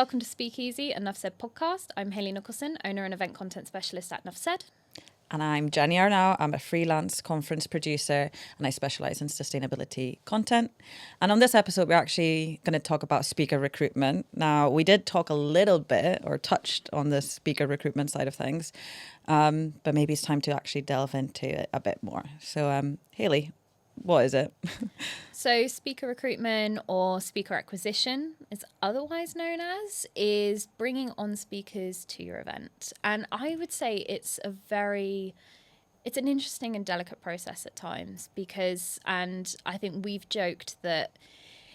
welcome to Speakeasy, a Nuff Said podcast. I'm Hayley Nicholson, owner and event content specialist at Nuff Said. And I'm Jenny Arnau. I'm a freelance conference producer and I specialise in sustainability content. And on this episode, we're actually going to talk about speaker recruitment. Now, we did talk a little bit or touched on the speaker recruitment side of things, but maybe it's time to actually delve into it a bit more. So, Hayley, what is it? So speaker recruitment or speaker acquisition, as otherwise known as, is bringing on speakers to your event. And I would say it's an interesting and delicate process at times because, and I think we've joked that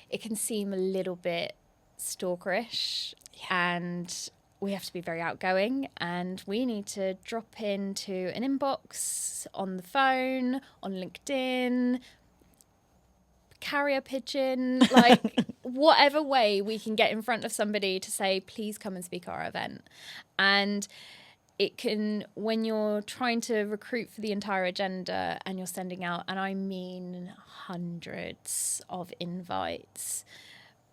it can seem a little bit stalkerish and we have to be very outgoing and we need to drop into an inbox on the phone, on LinkedIn, carrier pigeon, like whatever way we can get in front of somebody to say, please come and speak at our event. And it can, when you're trying to recruit for the entire agenda and you're sending out, and I mean hundreds of invites,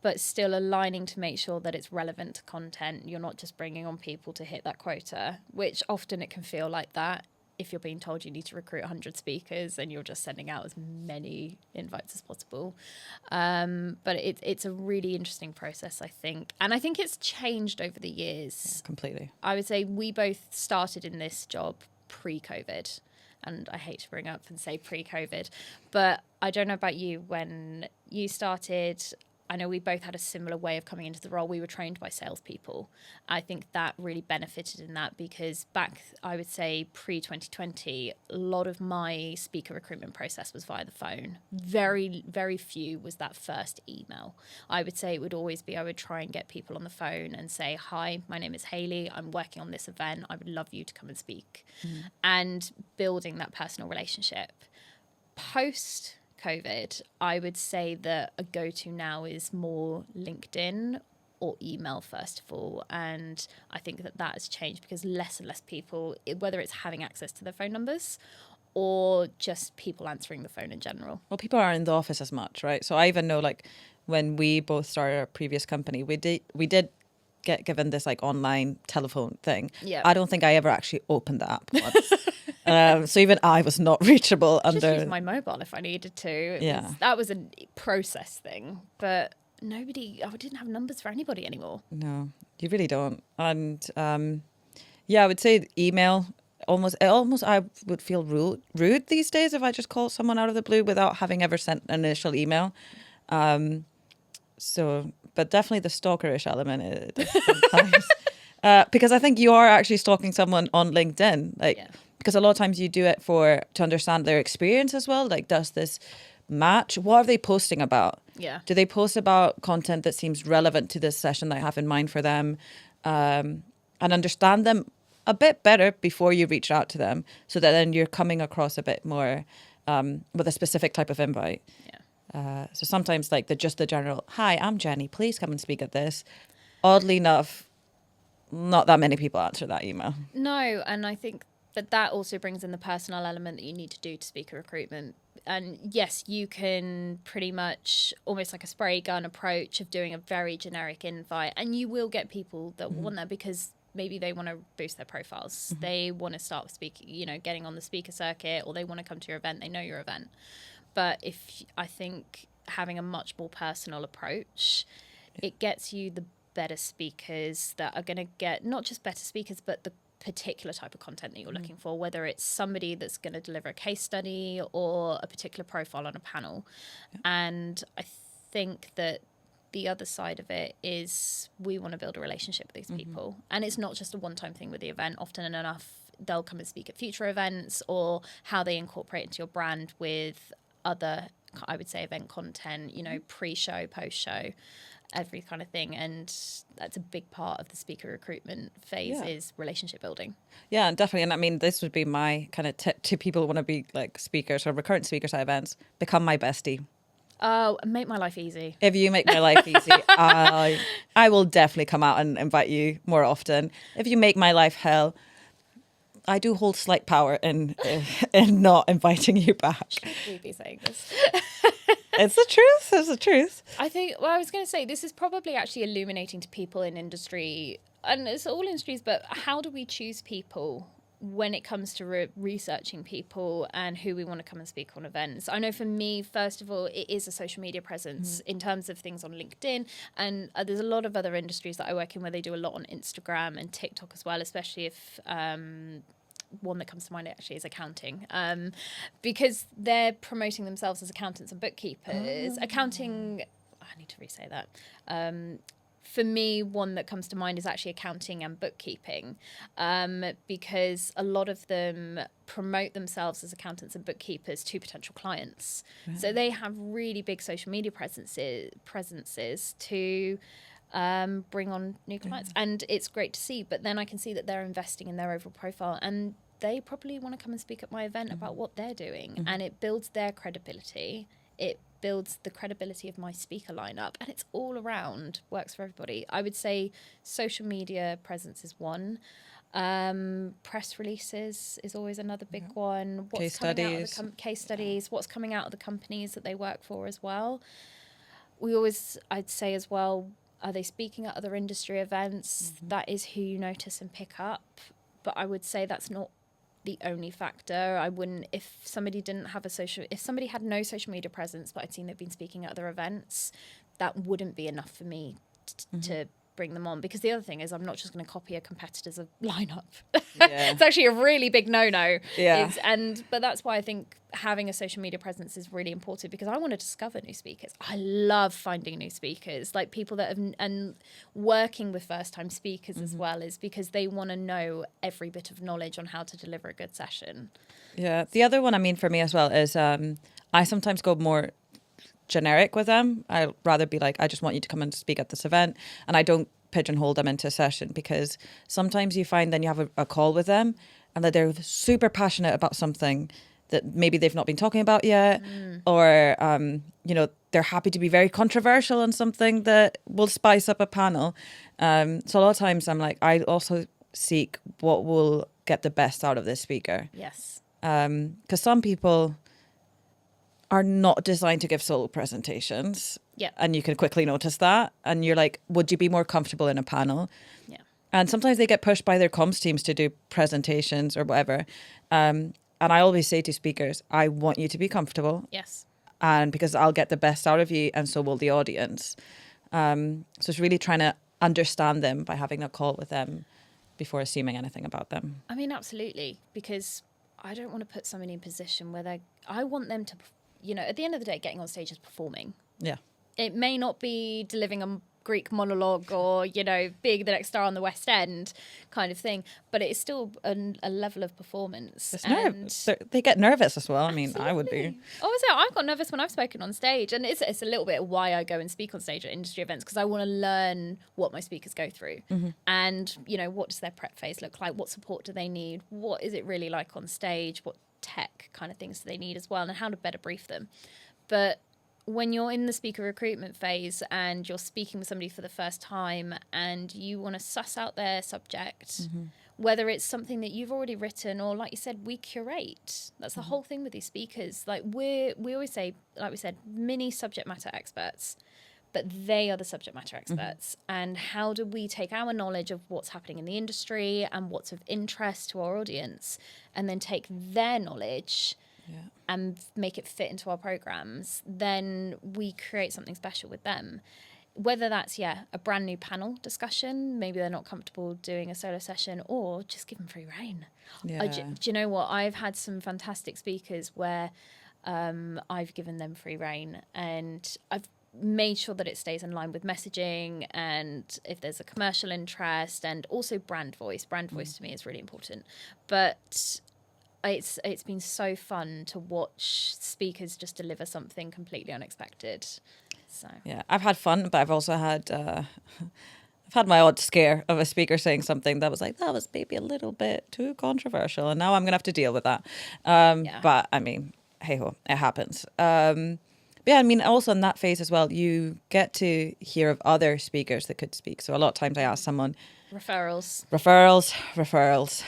but still aligning to make sure that it's relevant to content. You're not just bringing on people to hit that quota, which often it can feel like that if you're being told you need to recruit 100 speakers and you're just sending out as many invites as possible. But it's a really interesting process, I think. And I think it's changed over the years. Yeah, completely. I would say we both started in this job pre-COVID. And I hate to bring up and say pre-COVID, but I don't know about you. When you started, I know we both had a similar way of coming into the role. We were trained by salespeople. I think that really benefited in that because back, I would say pre-2020, a lot of my speaker recruitment process was via the phone. Very, very few was that first email. I would say it would always be, I would try and get people on the phone and say, hi, my name is Hayley. I'm working on this event. I would love you to come and speak. And building that personal relationship. Post COVID, I would say that a go-to now is more LinkedIn or email first of all, and I think that has changed because less and less people, whether it's having access to their phone numbers or just people answering the phone in general. Well, people aren't in the office as much, right? So I even know, like, when we both started our previous company, we did get given this like online telephone thing. Yeah, I don't think I ever actually opened the app once. So even I was not reachable just under use my mobile if I needed to. That was a process thing, but I didn't have numbers for anybody anymore. No, you really don't. And I would say email. Almost I would feel rude these days if I just call someone out of the blue without having ever sent an initial email. But definitely the stalkerish element sometimes. Because I think you are actually stalking someone on LinkedIn, because a lot of times you do it to understand their experience as well. Like, does this match? What are they posting about? Yeah. Do they post about content that seems relevant to this session that I have in mind for them? And understand them a bit better before you reach out to them, so that then you're coming across a bit more with a specific type of invite. Yeah. So sometimes like the general, hi, I'm Jenny, please come and speak at this. Oddly enough, not that many people answer that email. No, and I think that also brings in the personal element that you need to do to speaker recruitment. And yes, you can pretty much almost like a spray gun approach of doing a very generic invite, and you will get people that want that because maybe they want to boost their profiles. They want to start speaking, getting on the speaker circuit, or they want to come to your event. They know your event. But I think having a much more personal approach, it gets you the better speakers that are going to get not just better speakers, but the particular type of content that you're looking for, whether it's somebody that's going to deliver a case study or a particular profile on a panel. Yeah. And I think that the other side of it is we want to build a relationship with these people. And it's not just a one-time thing with the event. Often enough, they'll come and speak at future events, or how they incorporate into your brand with other, I would say, event content, pre-show, post-show, every kind of thing. And that's a big part of the speaker recruitment phase is relationship building. Yeah, and definitely. And I mean, this would be my kind of tip to people who want to be like speakers or recurrent speakers at events. Become my bestie. Oh, make my life easy. If you make my life easy, I will definitely come out and invite you more often. If you make my life hell, I do hold slight power in not inviting you back. Should we be saying this? It's the truth. It's the truth. I think, well, I was going to say, this is probably actually illuminating to people in industry, and it's all industries, but how do we choose people when it comes to researching people and who we want to come and speak on events? I know for me, first of all, it is a social media presence in terms of things on LinkedIn. And there's a lot of other industries that I work in where they do a lot on Instagram and TikTok as well, especially if one that comes to mind actually is accounting, because they're promoting themselves as accountants and bookkeepers. Accounting, I need to re-say that. For me, one that comes to mind is actually accounting and bookkeeping, because a lot of them promote themselves as accountants and bookkeepers to potential clients. Right. So they have really big social media presences to bring on new clients. And it's great to see. But then I can see that they're investing in their overall profile, and they probably want to come and speak at my event about what they're doing. And it builds their credibility. It builds the credibility of my speaker lineup, and it's all around works for everybody. I would say social media presence is one. Press releases is always another big one. Case studies. Case studies, what's coming out of the companies that they work for as well. I'd say as well, are they speaking at other industry events? That is who you notice and pick up. But I would say that's not the only factor. I wouldn't, if somebody had no social media presence, but I'd seen they've been speaking at other events, that wouldn't be enough for me to bring them on. Because the other thing is, I'm not just going to copy a competitor's lineup. It's actually a really big no-no. But that's why I think having a social media presence is really important, because I want to discover new speakers. I love finding new speakers, like people that have, and working with first-time speakers as well, is because they want to know every bit of knowledge on how to deliver a good session. Yeah. The other one, I mean, for me as well, is I sometimes go more generic with them. I'd rather be like, I just want you to come and speak at this event, and I don't pigeonhole them into a session, because sometimes you find then you have a call with them and that they're super passionate about something that maybe they've not been talking about yet, or they're happy to be very controversial on something that will spice up a panel. So a lot of times I'm like, I also seek what will get the best out of this speaker. Yes. Because some people are not designed to give solo presentations. Yeah. And you can quickly notice that. And you're like, would you be more comfortable in a panel? Yeah. And sometimes they get pushed by their comms teams to do presentations or whatever. And I always say to speakers, I want you to be comfortable. Yes. And because I'll get the best out of you, and so will the audience. So it's really trying to understand them by having a call with them before assuming anything about them. I mean, absolutely. Because I don't want to put somebody in a position where I want them to, at the end of the day, getting on stage is performing. Yeah. It may not be delivering a Greek monologue or, being the next star on the West End kind of thing, but it is still a level of performance. They get nervous as well. I mean, Absolutely. I would be. Oh, so I've got nervous when I've spoken on stage, and it's a little bit why I go and speak on stage at industry events, because I want to learn what my speakers go through, and what does their prep phase look like? What support do they need? What is it really like on stage? What tech kind of things do they need as well, and how to better brief them? But when you're in the speaker recruitment phase and you're speaking with somebody for the first time and you want to suss out their subject, whether it's something that you've already written or, like you said, we curate. That's the whole thing with these speakers. Like we always say, like we said, mini subject matter experts, but they are the subject matter experts. And how do we take our knowledge of what's happening in the industry and what's of interest to our audience, and then take their knowledge and make it fit into our programs? Then we create something special with them. Whether that's, a brand new panel discussion, maybe they're not comfortable doing a solo session, or just give them free rein. Yeah. Do you know what? I've had some fantastic speakers where I've given them free rein, and I've made sure that it stays in line with messaging, and if there's a commercial interest, and also brand voice. Brand voice to me is really important. But it's been so fun to watch speakers just deliver something completely unexpected. So yeah, I've had fun, but I've also had I've had my odd scare of a speaker saying something that was like, that was maybe a little bit too controversial, and now I'm gonna have to deal with that. But I mean, hey ho, it happens. But yeah, I mean, also in that phase as well, you get to hear of other speakers that could speak. So a lot of times I ask someone, referrals,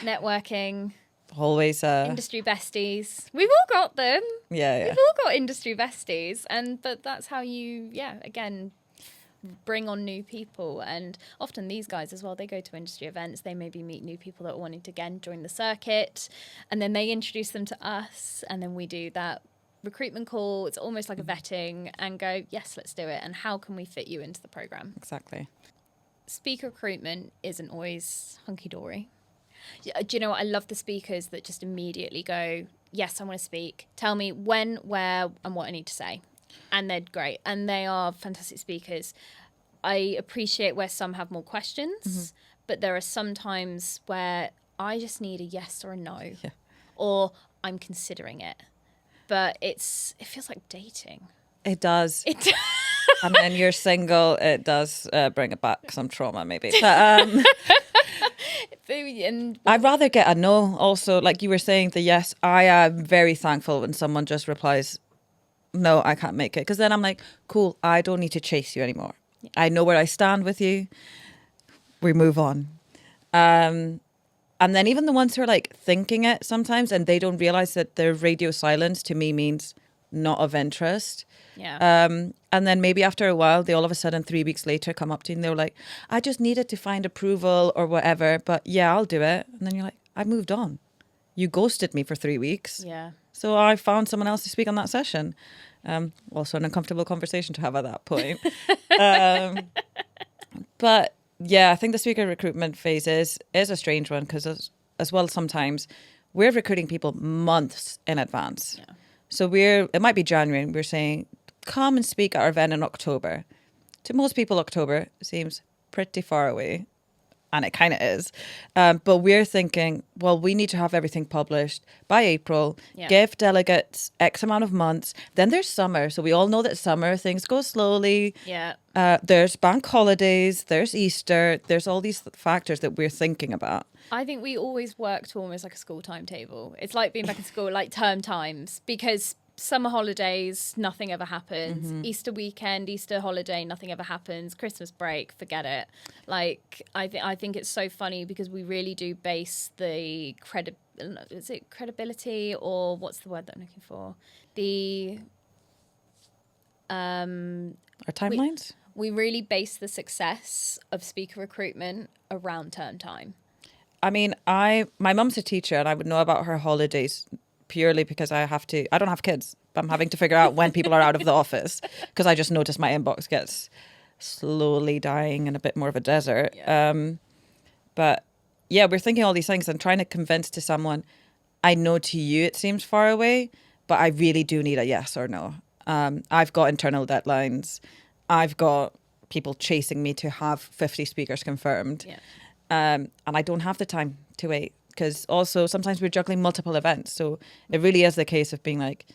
networking. always industry besties. We've all got them. yeah. We've all got industry besties, but that's how you, again, bring on new people. And often these guys as well, they go to industry events, they maybe meet new people that are wanting to again join the circuit, and then they introduce them to us, and then we do that recruitment call. It's almost like a vetting, and go, yes, let's do it, and how can we fit you into the program? Exactly. Speaker recruitment isn't always hunky-dory. Do you know what? I love the speakers that just immediately go, yes, I want to speak. Tell me when, where, and what I need to say. And they're great. And they are fantastic speakers. I appreciate where some have more questions, but there are some times where I just need a yes or a no, or I'm considering it. But it feels like dating. It does. And when you're single, it does bring it back some trauma, maybe. But I'd rather get a no. Also, like you were saying, the yes. I am very thankful when someone just replies, no, I can't make it. Because then I'm like, cool, I don't need to chase you anymore. Yeah. I know where I stand with you. We move on. And then even the ones who are like thinking it sometimes and they don't realize that their radio silence to me means not of interest. Yeah. And then maybe after a while, they all of a sudden 3 weeks later come up to you and they're like, I just needed to find approval or whatever, but yeah, I'll do it. And then you're like, I moved on. You ghosted me for 3 weeks. Yeah. So I found someone else to speak on that session. Also an uncomfortable conversation to have at that point. But yeah, I think the speaker recruitment phase is a strange one because as well, sometimes we're recruiting people months in advance. Yeah. So it might be January and we're saying, come and speak at our event in October. To most people, October seems pretty far away. And it kind of is. But we're thinking, well, we need to have everything published by April, give delegates X amount of months. Then there's summer. So we all know that summer things go slowly. Yeah. There's bank holidays, there's Easter, there's all these factors that we're thinking about. I think we always work to almost like a school timetable. It's like being back in school, like term times, because summer holidays, nothing ever happens. Mm-hmm. Easter weekend, Easter holiday, nothing ever happens. Christmas break, forget it. Like, I think it's so funny because we really do base the credibility, or what's the word that I'm looking for? Our timelines? We really base the success of speaker recruitment around term time. I mean, my mum's a teacher and I would know about her holidays purely because I don't have kids, but I'm having to figure out when people are out of the office because I just notice my inbox gets slowly dying in a bit more of a desert. Yeah. But yeah, we're thinking all these things and trying to convince to someone, I know to you it seems far away, but I really do need a yes or no. I've got internal deadlines. I've got people chasing me to have 50 speakers confirmed. Yeah. And I don't have the time to wait. Because also sometimes we're juggling multiple events. So it really is the case of being like,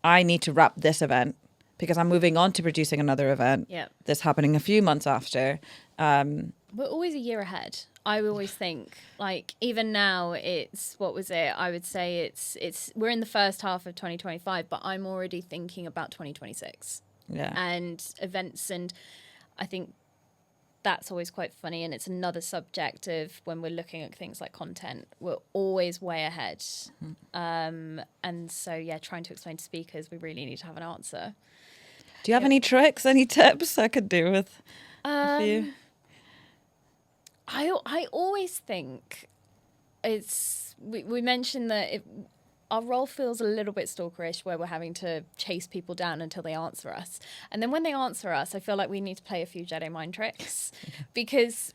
I need to wrap this event because I'm moving on to producing another event. Yeah. That's happening a few months after. We're always a year ahead. I always think, like, even now it's, what was it? I would say we're in the first half of 2025, but I'm already thinking about 2026. Yeah. And events. And I think that's always quite funny, and it's another subject of when we're looking at things like content, we're always way ahead. Mm-hmm. And so, yeah, trying to explain to speakers, we really need to have an answer. Do you have any tricks, any tips I could do with a few? I always think we mentioned that our role feels a little bit stalkerish, where we're having to chase people down until they answer us. And then when they answer us, I feel like we need to play a few Jedi mind tricks because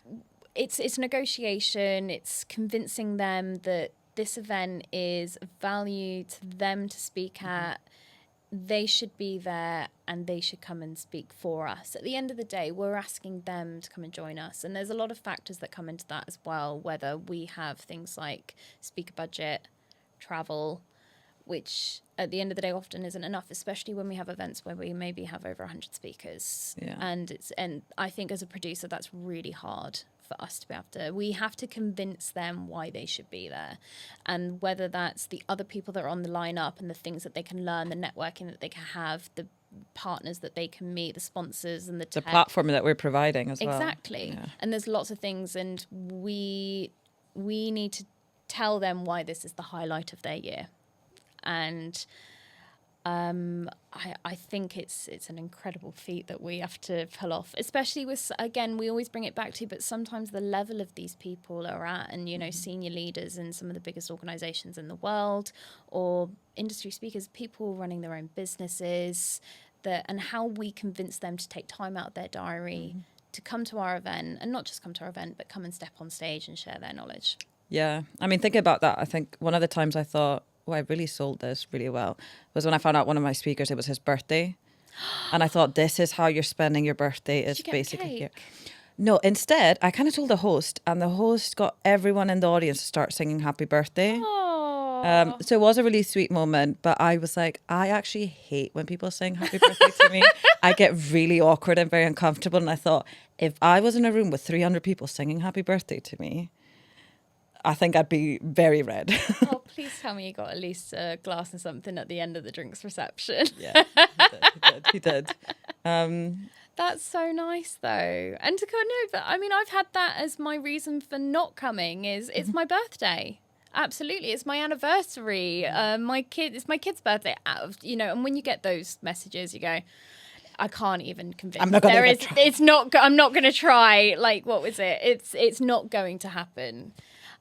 it's negotiation. It's convincing them that this event is of value to them to speak at. They should be there and they should come and speak for us. At the end of the day, we're asking them to come and join us. And there's a lot of factors that come into that as well, whether we have things like speaker budget, travel, which at the end of the day often isn't enough, especially when we have events where we maybe have over 100 speakers. Yeah. And I think as a producer, that's really hard for us to be able to. We have to convince them why they should be there, and whether that's the other people that are on the lineup and the things that they can learn, the networking that they can have, the partners that they can meet, the sponsors and the platform that we're providing as well. Exactly. Yeah. And there's lots of things, and we need to tell them why this is the highlight of their year. And I think it's an incredible feat that we have to pull off, especially with, again, we always bring it back to, but sometimes the level of these people are at, and, you know, senior leaders in some of the biggest organizations in the world, or industry speakers, people running their own businesses, and how we convince them to take time out of their diary to come to our event, and not just come to our event, but come and step on stage and share their knowledge. Yeah. I mean, thinking about that, I think one of the times I thought, oh, I really sold this really well, was when I found out one of my speakers, it was his birthday. And I thought, this is how you're spending your birthday. It's basically here. No, instead, I kind of told the host, and the host got everyone in the audience to start singing happy birthday. So it was a really sweet moment, but I was like, I actually hate when people sing happy birthday to me. I get really awkward and very uncomfortable. And I thought, if I was in a room with 300 people singing happy birthday to me, I think I'd be very red. Oh, please tell me you got at least a glass of something at the end of the drinks reception. Yeah, he did. That's so nice, though. And to go, no, but I mean, I've had that as my reason for not coming is it's my birthday. Absolutely. It's my anniversary. It's my kid's birthday. You know, and when you get those messages, you go, I can't even convince. I'm not going to try. I'm not going to try. Like, what was it? It's not going to happen.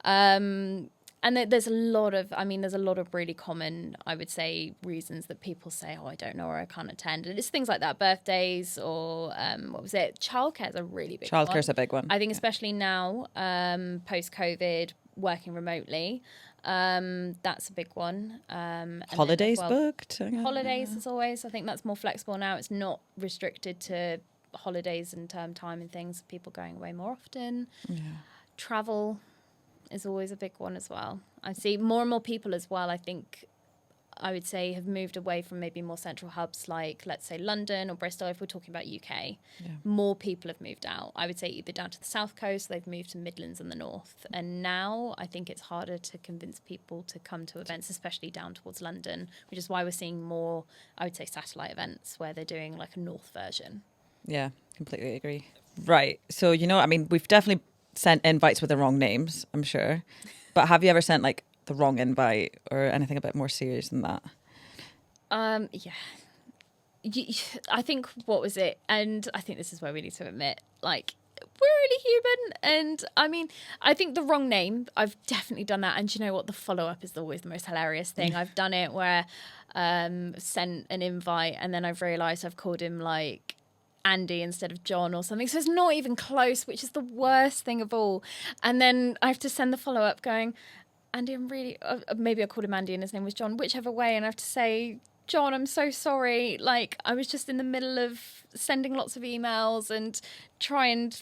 And there's a lot of really common, I would say, reasons that people say, oh, I don't know, or I can't attend. And it's things like that, birthdays, or childcare is a really big one. Childcare's a big one. I think especially now, post-COVID, working remotely, that's a big one. Holidays booked. Holidays, as always. I think that's more flexible now. It's not restricted to holidays and term time and things. People going away more often. Yeah. Travel is always a big one as well. I see more and more people as well, I would say, have moved away from maybe more central hubs like, let's say, London or Bristol, if we're talking about UK. Yeah. More people have moved out. I would say either down to the south coast, they've moved to Midlands and the north. And now I think it's harder to convince people to come to events, especially down towards London, which is why we're seeing more, I would say, satellite events where they're doing like a north version. Yeah, completely agree. Right. So, you know, I mean, we've definitely sent invites with the wrong names, I'm sure. But have you ever sent like the wrong invite or anything a bit more serious than that? Yeah. I think, what was it? And I think this is where we need to admit, like, we're really human. And I mean, I think the wrong name, I've definitely done that. And you know what? The follow-up is always the most hilarious thing. I've done it where sent an invite and then I've realised I've called him like Andy instead of John or something. So it's not even close, which is the worst thing of all. And then I have to send the follow-up going, Andy, I'm really... maybe I called him Andy and his name was John, whichever way. And I have to say, John, I'm so sorry. Like, I was just in the middle of sending lots of emails and try and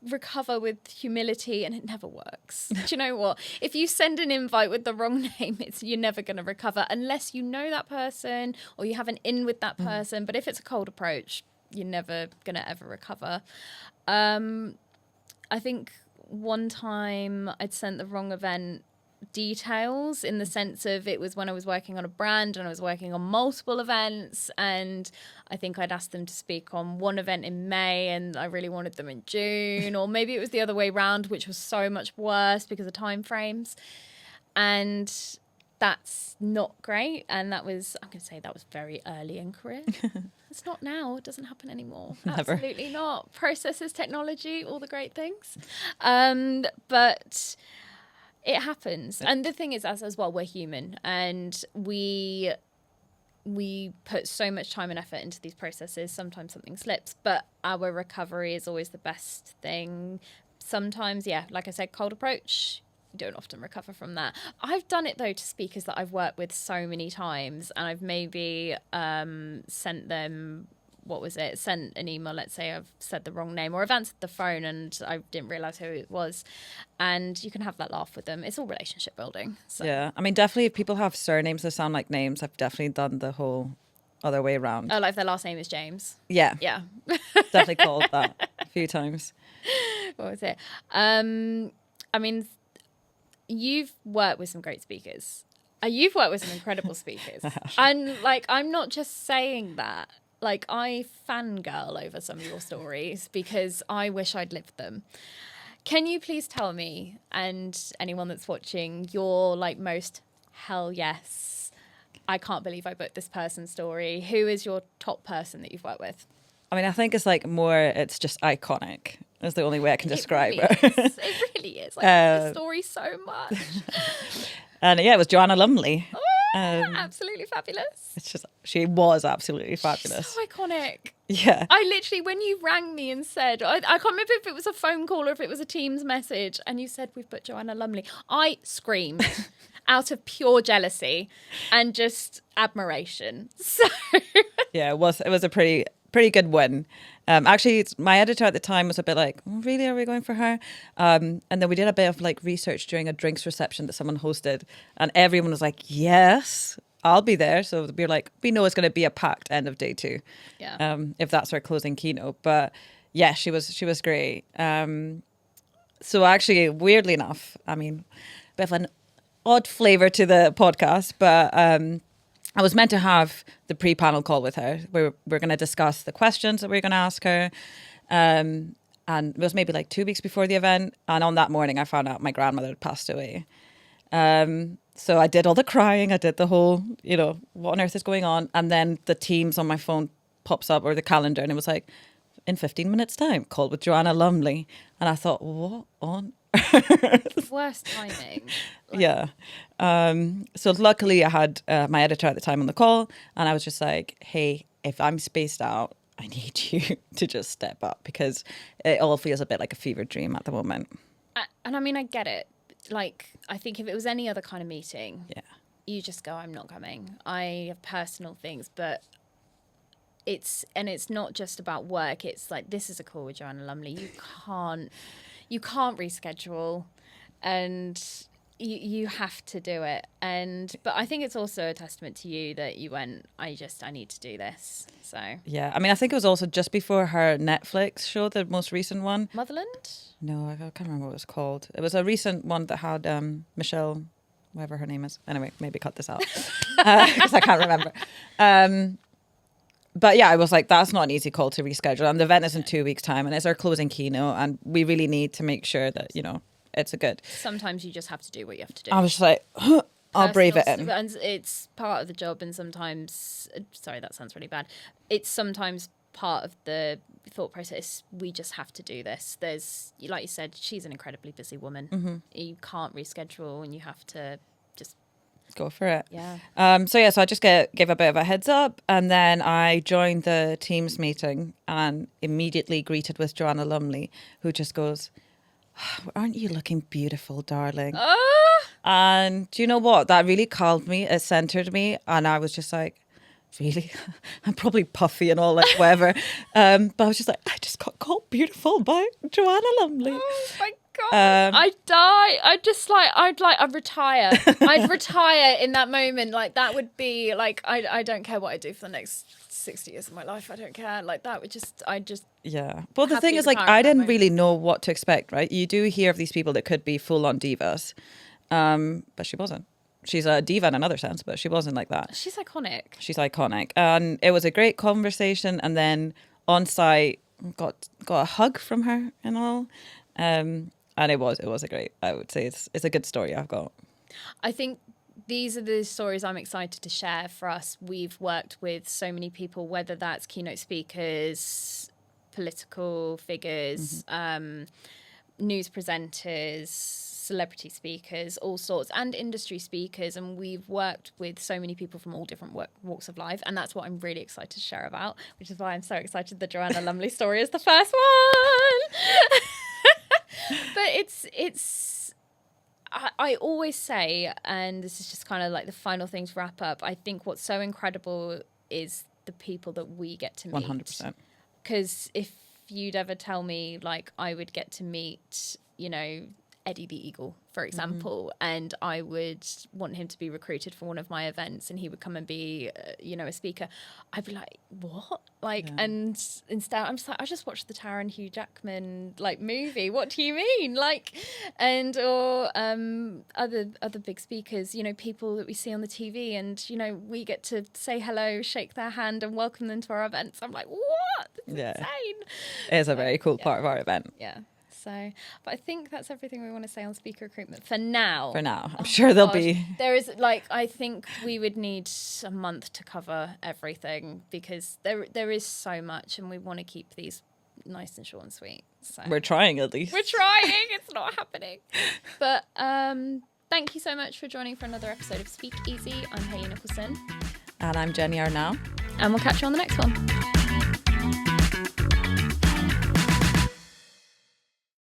recover with humility, and it never works. Do you know what? If you send an invite with the wrong name, you're never going to recover unless you know that person or you have an in with that person. But if it's a cold approach, you're never going to ever recover. I think one time I'd sent the wrong event details, in the sense of it was when I was working on a brand and I was working on multiple events, and I think I'd asked them to speak on one event in May and I really wanted them in June, or maybe it was the other way around, which was so much worse because of time frames. And that's not great. And that was, I'm going to say that was very early in career. It's not now. It doesn't happen anymore. Never. Absolutely not. Processes, technology, all the great things. But it happens. And the thing is, as well, we're human, and we put so much time and effort into these processes. Sometimes something slips, but our recovery is always the best thing. Sometimes, yeah, like I said, cold approach, you don't often recover from that. I've done it, though, to speakers that I've worked with so many times, and I've maybe sent them... sent an email, let's say I've said the wrong name, or I've answered the phone and I didn't realise who it was, and you can have that laugh with them. It's all relationship building. So. Yeah, I mean, definitely if people have surnames that sound like names, I've definitely done the whole other way around. Oh, like if their last name is James? Yeah. Yeah. Definitely called that a few times. What was it? I mean, you've worked with some great speakers. You've worked with some incredible speakers. And, like, I'm not just saying that. Like, I fangirl over some of your stories because I wish I'd lived them. Can you please tell me, and anyone that's watching, your like most hell yes, I can't believe I booked this person story? Who is your top person that you've worked with? I mean, I think it's just iconic. Is the only way I can describe it. her. Is. It really is. I love the story so much. And yeah, it was Joanna Lumley. Absolutely fabulous. She was absolutely fabulous. She's so iconic. Yeah. I literally, when you rang me and said, I can't remember if it was a phone call or if it was a Teams message, and you said, we've booked Joanna Lumley, I screamed out of pure jealousy and just admiration. So yeah, it was a pretty good win. Actually, my editor at the time was a bit like, oh, really, are we going for her? And then we did a bit of like research during a drinks reception that someone hosted, and everyone was like, yes, I'll be there. So we're like, we know it's going to be a packed end of day 2, if that's our closing keynote. But yeah, she was great. So actually, weirdly enough, I mean, a bit of an odd flavour to the podcast, but I was meant to have the pre-panel call with her. We're going to discuss the questions that we're going to ask her. And it was maybe like 2 weeks before the event. And on that morning, I found out my grandmother had passed away. So I did all the crying. I did the whole, what on earth is going on? And then the Teams on my phone pops up, or the calendar, and it was like, in 15 minutes time, call with Joanna Lumley. And I thought, what on worst timing. Yeah. So luckily I had my editor at the time on the call, and I was just like, hey, if I'm spaced out, I need you to just step up, because it all feels a bit like a fever dream at the moment. And I mean, I get it. Like, I think if it was any other kind of meeting, you just go, I'm not coming. I have personal things, but it's not just about work. It's like, this is a call with Joanna Lumley. You can't reschedule, and you have to do it. But I think it's also a testament to you that you went, I need to do this. So yeah, I mean, I think it was also just before her Netflix show, the most recent one. Motherland? No, I can't remember what it was called. It was a recent one that had Michelle, whatever her name is. Anyway, maybe cut this out because I can't remember. But yeah, I was like, that's not an easy call to reschedule. And the event is in 2 weeks' time, and it's our closing keynote, and we really need to make sure that, it's a good. Sometimes you just have to do what you have to do. I was just like, I'll brave it in. And it's part of the job, and sometimes, sorry, that sounds really bad. It's sometimes part of the thought process. We just have to do this. There's, like you said, she's an incredibly busy woman. Mm-hmm. You can't reschedule, and you have to just go for it. Yeah. So I just gave a bit of a heads up, and then I joined the Teams meeting and immediately greeted with Joanna Lumley, who just goes, aren't you looking beautiful, darling? And do you know what? That really calmed me. It centered me. And I was just like, really? I'm probably puffy and all, like, whatever. But I was just like, I just got called beautiful by Joanna Lumley. Oh, my God. I'd die. I'd retire. I'd retire in that moment. Like, that would be, like, I don't care what I do for the next 60 years of my life. I don't care. Like, that would just, yeah. Well, the thing is, like, I didn't really know what to expect, right? You do hear of these people that could be full-on divas, but she wasn't. She's a diva in another sense, but she wasn't like that. She's iconic. She's iconic. And it was a great conversation. And then on site, got a hug from her and all. And it was a great, I would say it's a good story I've got. I think these are the stories I'm excited to share for us. We've worked with so many people, whether that's keynote speakers, political figures, news presenters, celebrity speakers, all sorts, and industry speakers. And we've worked with so many people from all different walks of life. And that's what I'm really excited to share about, which is why I'm so excited the Joanna Lumley story is the first one. But it's I always say, and this is just kind of like the final thing to wrap up, I think what's so incredible is the people that we get to meet. 100%. Because if you'd ever tell me, like, I would get to meet, Eddie the Eagle, for example, and I would want him to be recruited for one of my events, and he would come and be, a speaker, I'd be like, what? Like, and instead, I'm just like, I just watched the Tara and Hugh Jackman movie. What do you mean? Or other big speakers, people that we see on the TV, and we get to say hello, shake their hand, and welcome them to our events. I'm like, what? This is insane. It is a very cool part of our event. Yeah. So, but I think that's everything we want to say on speaker recruitment for now. I'm sure there'll be. There is, like, I think we would need a month to cover everything because there is so much, and we want to keep these nice and short and sweet. So We're trying at least. we're trying. It's not happening. But thank you so much for joining for another episode of Speak Easy. I'm Hayley Nicholson. And I'm Jenny Arnau. And we'll catch you on the next one.